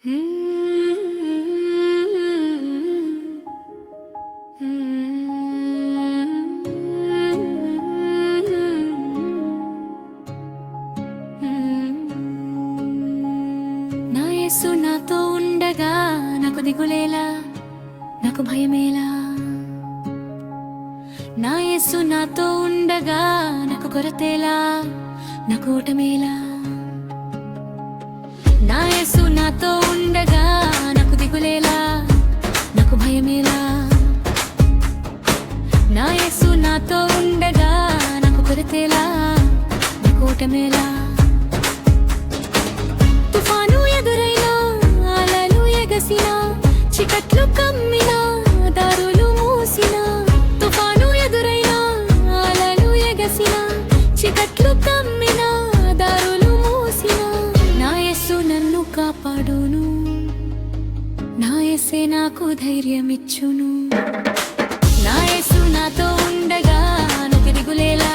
నా యేసు నాతో ఉండగా నాకు దిగులేలా, నాకు భయమేలా. నా యేసు నాతో ఉండగా నాకు కొరతేలా, నాకు ఓటమేలా. నా యేసు నాతో ఉండగా నాకు దిగులేలా, నాకు భయమేలా. నా యేసు నాతో ఉండగా నాకు కొరతేలా, నాకు ఓటమేలా. తుఫాను ఎదురైనా, అలలు ఎగసినా, చికట్లు కమ్మినా, దారులు మూసినా. తుఫాను ఎదురైనా, అలలు ఎగసినా, చికట్లు కమ్మినా, దారులు మూసినా. నా యేసు నన్ను కాపాడును, నా యేసే నాకు ధైర్యమిచ్చును. నా యేసు నాతో ఉండగా నాకు దిగులేలా,